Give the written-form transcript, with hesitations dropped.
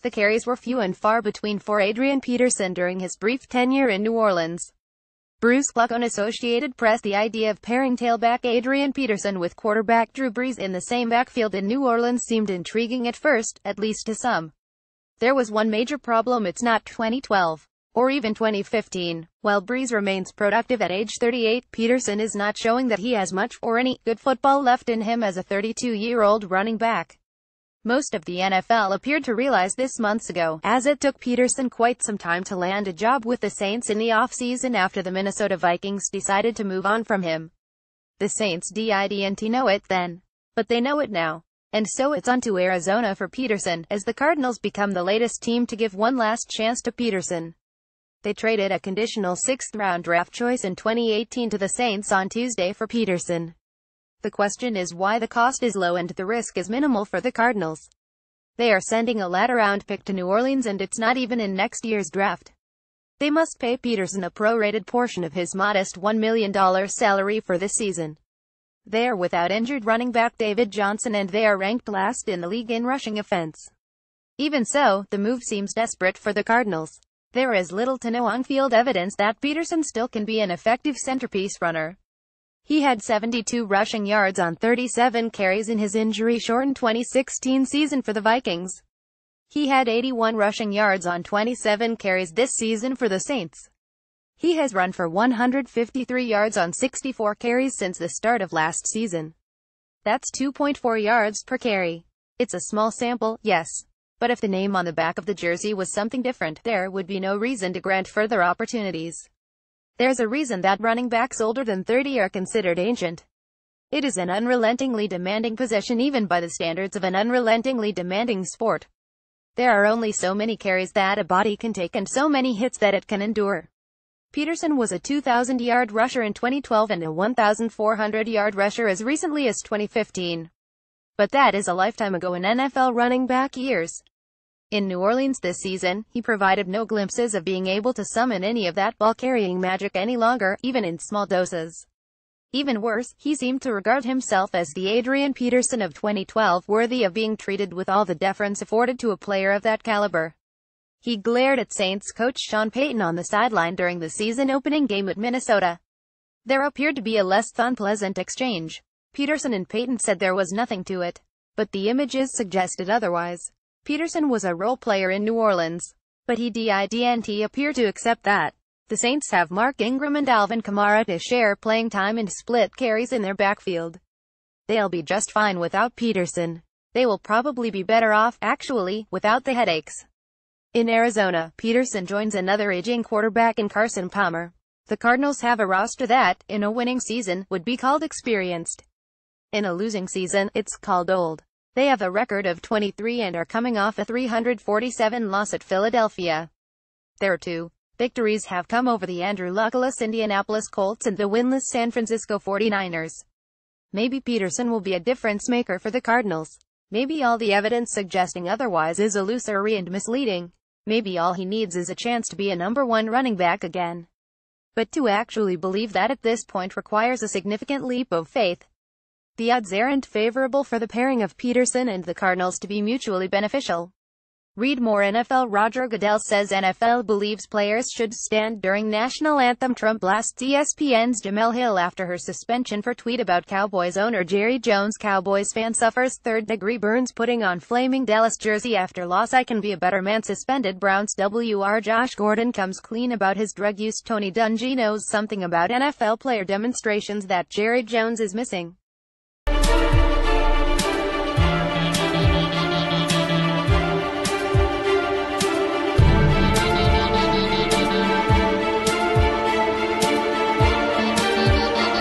The carries were few and far between for Adrian Peterson during his brief tenure in New Orleans. Bruce Cluck on Associated Press. The idea of pairing tailback Adrian Peterson with quarterback Drew Brees in the same backfield in New Orleans seemed intriguing at first, at least to some. There was one major problem: it's not 2012. Or even 2015. While Brees remains productive at age 38, Peterson is not showing that he has much, or any, good football left in him as a 32-year-old running back. Most of the NFL appeared to realize this months ago, as it took Peterson quite some time to land a job with the Saints in the offseason after the Minnesota Vikings decided to move on from him. The Saints didn't know it then. But they know it now. And so it's on to Arizona for Peterson, as the Cardinals become the latest team to give one last chance to Peterson. They traded a conditional 6th-round draft choice in 2018 to the Saints on Tuesday for Peterson. The question is why the cost is low and the risk is minimal for the Cardinals. They are sending a latter-round pick to New Orleans and it's not even in next year's draft. They must pay Peterson a prorated portion of his modest $1 million salary for this season. They are without injured running back David Johnson and they are ranked last in the league in rushing offense. Even so, the move seems desperate for the Cardinals. There is little to no on-field evidence that Peterson still can be an effective centerpiece runner. He had 72 rushing yards on 37 carries in his injury-shortened 2016 season for the Vikings. He had 81 rushing yards on 27 carries this season for the Saints. He has run for 153 yards on 64 carries since the start of last season. That's 2.4 yards per carry. It's a small sample, yes. But if the name on the back of the jersey was something different, there would be no reason to grant further opportunities. There's a reason that running backs older than 30 are considered ancient. It is an unrelentingly demanding position even by the standards of an unrelentingly demanding sport. There are only so many carries that a body can take and so many hits that it can endure. Peterson was a 2,000-yard rusher in 2012 and a 1,400-yard rusher as recently as 2015. But that is a lifetime ago in NFL running back years. In New Orleans this season, he provided no glimpses of being able to summon any of that ball-carrying magic any longer, even in small doses. Even worse, he seemed to regard himself as the Adrian Peterson of 2012, worthy of being treated with all the deference afforded to a player of that caliber. He glared at Saints coach Sean Payton on the sideline during the season-opening game at Minnesota. There appeared to be a less than pleasant exchange. Peterson and Payton said there was nothing to it. But the images suggested otherwise. Peterson was a role player in New Orleans. But he didn't appear to accept that. The Saints have Mark Ingram and Alvin Kamara to share playing time and split carries in their backfield. They'll be just fine without Peterson. They will probably be better off, actually, without the headaches. In Arizona, Peterson joins another aging quarterback in Carson Palmer. The Cardinals have a roster that, in a winning season, would be called experienced. In a losing season, it's called old. They have a record of 23 and are coming off a 347 loss at Philadelphia. Their two victories have come over the Andrew Luckless Indianapolis Colts and the winless San Francisco 49ers. Maybe Peterson will be a difference maker for the Cardinals. Maybe all the evidence suggesting otherwise is illusory and misleading. Maybe all he needs is a chance to be a number one running back again. But to actually believe that at this point requires a significant leap of faith. The odds aren't favorable for the pairing of Peterson and the Cardinals to be mutually beneficial. Read more. NFL Roger Goodell says NFL believes players should stand during national anthem. Trump blasts ESPN's Jemele Hill after her suspension for tweet about Cowboys owner Jerry Jones. Cowboys fan suffers third-degree burns putting on flaming Dallas jersey after loss. I can be a better man. Suspended Browns WR Josh Gordon comes clean about his drug use. Tony Dungy knows something about NFL player demonstrations that Jerry Jones is missing.